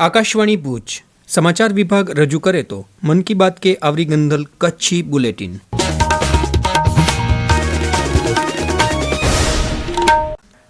आकाशवाणी भूज समाचार विभाग रजू करे तो मन की बात के आवरी गंदल कच्छी बुलेटिन।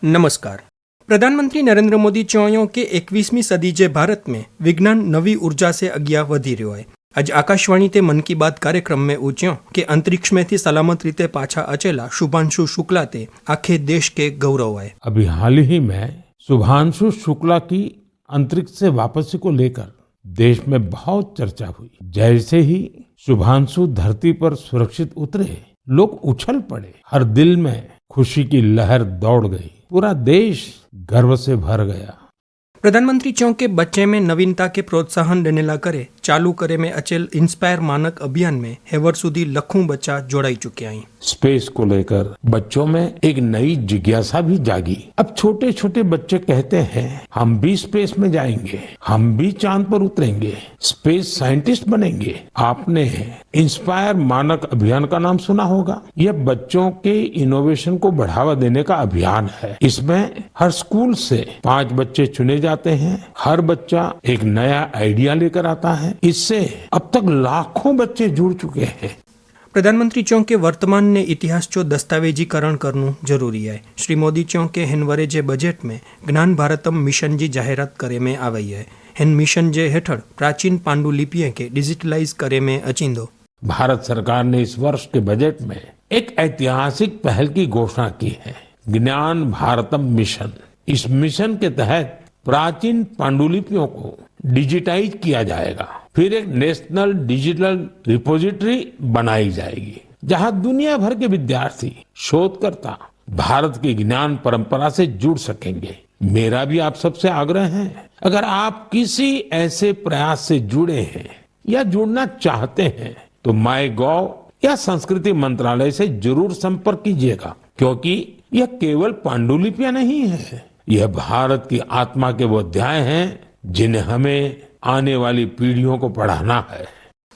नमस्कार। प्रधानमंत्री नरेंद्र मोदी चौयो के 21મી सदी जे भारत में विज्ञान नवी ऊर्जा से अगिया वधी रह्यो है। आज आकाशवाणी ते मन की बात कार्यक्रम में ऊंच्यो के अंतरिक्ष में थी सलामत रीते पाछा अचेला शुभांशु शुक्ला ते आखे देश के गौरव है। अभी हाल ही में शुभांशु शुक्ला की अंतरिक्ष से वापसी को लेकर देश में बहुत चर्चा हुई। जैसे ही शुभांशु धरती पर सुरक्षित उतरे, लोग उछल पड़े, हर दिल में खुशी की लहर दौड़ गई, पूरा देश गर्व से भर गया। प्रधानमंत्री चौके बच्चे में नवीनता के प्रोत्साहन देनेला करे चालू करे में अचेल इंस्पायर मानक अभियान में हेवर सुधी लखों बच्चा जोड़ाई चुके हैं। स्पेस को लेकर बच्चों में एक नई जिज्ञासा भी जागी। अब छोटे छोटे बच्चे कहते हैं हम भी स्पेस में जाएंगे, हम भी चांद पर उतरेंगे, स्पेस साइंटिस्ट बनेंगे। आपने इंस्पायर मानक अभियान का नाम सुना होगा। यह बच्चों के इनोवेशन को बढ़ावा देने का अभियान है। इसमें हर स्कूल से 5 बच्चे चुने जाते हैं। हर बच्चा एक नया आइडिया लेकर आता है। इससे अब तक लाखों बच्चे जुड़ चुके हैं। प्रधानमंत्री चौके वर्तमान ने इतिहास चो दस्तावेजीकरण करनु जरूरी है। श्री मोदी चौके हिनवरे जे बजेट में ज्ञान भारतम मिशन जी जाहेरात करे में आई है। हिन मिशन जे हेठळ प्राचीन पांडुलिपिए के डिजिटलाइज करे में अचींदो। भारत सरकार ने इस वर्ष के बजट में एक ऐतिहासिक पहल की घोषणा की है, ज्ञान भारतम मिशन। इस मिशन के तहत प्राचीन पांडुलिपियों को डिजिटाइज किया जाएगा। फिर एक नेशनल डिजिटल रिपोजिटरी बनाई जाएगी, जहां दुनिया भर के विद्यार्थी, शोधकर्ता भारत की ज्ञान परंपरा से जुड़ सकेंगे। मेरा भी आप सबसे आग्रह है, अगर आप किसी ऐसे प्रयास से जुड़े हैं या जुड़ना चाहते हैं तो माईगॉव या संस्कृति मंत्रालय से जरूर संपर्क कीजिएगा, क्योंकि यह केवल पांडुलिपियां नहीं है, यह भारत की आत्मा के वो अध्याय हैं जिन्हें हमें आने वाली पीढ़ियों को पढ़ाना है।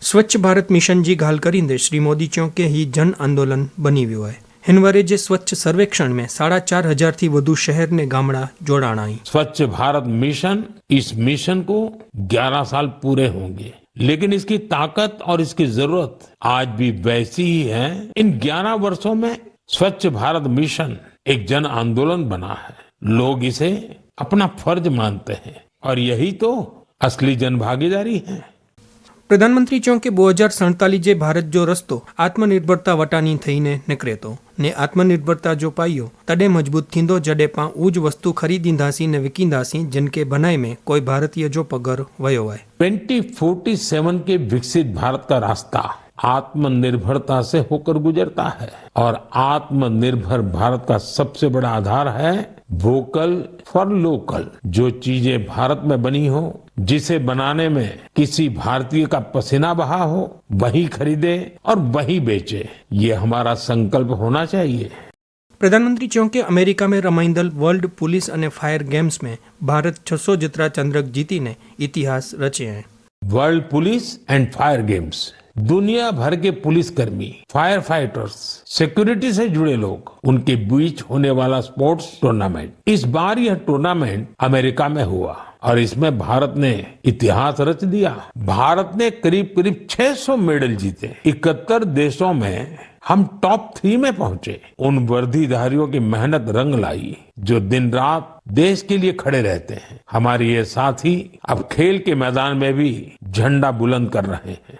स्वच्छ भारत मिशन जी घाल करींदे श्री मोदी चौके ही जन आंदोलन बनी वियो है। हिनवरे जे स्वच्छ सर्वेक्षण में 4,500 थी वधु शहर ने गामड़ा जोड़ाणा। स्वच्छ भारत मिशन, इस मिशन को 11 साल पूरे होंगे, लेकिन इसकी ताकत और इसकी जरूरत आज भी वैसी ही है। इन 11 वर्षों में स्वच्छ भारत मिशन एक जन आंदोलन बना है। लोग इसे अपना फर्ज मानते हैं और यही तो असली जन भागीदारी है। प्रधानमंत्री चौके 2047 जे भारत जो रस्तो आत्मनिर्भरता वटानी थईने निकळे तो ने आत्मनिर्भरता जो पाइयो तडे मजबूत थींदो जडे पां उज वस्तु खरीदींदासी ने विकींदासी जिनके बनाई में कोई भारतीय जो पगर वयो है। 2047 के विकसित भारत का रास्ता आत्मनिर्भरता से होकर गुजरता है और आत्मनिर्भर भारत का सबसे बड़ा आधार है वोकल फॉर लोकल। जो चीजें भारत में बनी हो, जिसे बनाने में किसी भारतीय का पसीना बहा हो, वही खरीदे और वही बेचे, ये हमारा संकल्प होना चाहिए। प्रधानमंत्री चौके अमेरिका में रमाईंदल वर्ल्ड पुलिस और फायर गेम्स में भारत 600 जेतरा चंद्रक जीतीने इतिहास रचे हैं। World police and fire games दुनिया भर के पुलिसकर्मी, फायर फाइटर्स, सिक्योरिटी से जुड़े लोग, उनके बीच होने वाला स्पोर्ट्स टूर्नामेंट। इस बार यह टूर्नामेंट अमेरिका में हुआ और इसमें भारत ने इतिहास रच दिया। भारत ने करीब करीब 600 मेडल जीते। 71 देशों में हम टॉप 3 में पहुंचे। उन वर्दीधारियों की मेहनत रंग लाई जो दिन रात देश के लिए खड़े रहते हैं। हमारे ये साथी अब खेल के मैदान में भी झंडा बुलंद कर रहे हैं।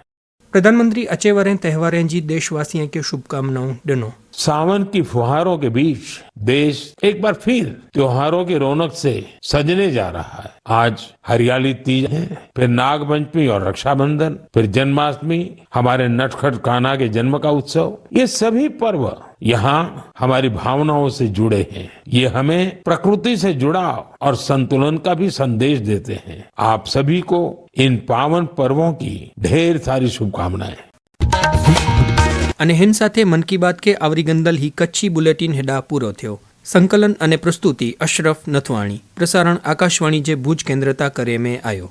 प्रधानमंत्री अचेवरें त्योहारें जी देशवासियों के शुभकामनाओं दिनों। सावन की फुहारों के बीच देश एक बार फिर त्योहारों की रौनक से सजने जा रहा है। आज हरियाली तीज है, फिर नागपंचमी और रक्षाबंधन, फिर जन्माष्टमी, हमारे नटखट कान्हा के जन्म का उत्सव। ये सभी पर्व यहाँ हमारी भावनाओं से जुड़े हैं। ये हमें प्रकृति से जुड़ाव और संतुलन का भी संदेश देते हैं। आप सभी को इन पावन पर्वों की ढेर सारी शुभकामनाएं। અને હેન સાથે મન કી બાત કે આવરી ગંદલ ही કચ્છી બુલેટિન હેડા પૂરો થયો। સંકલન અને પ્રસ્તુતિ અશરફ નથવાણી, પ્રસારણ આકાશવાણી જે ભુજ કેન્દ્રતા કરે में आयो।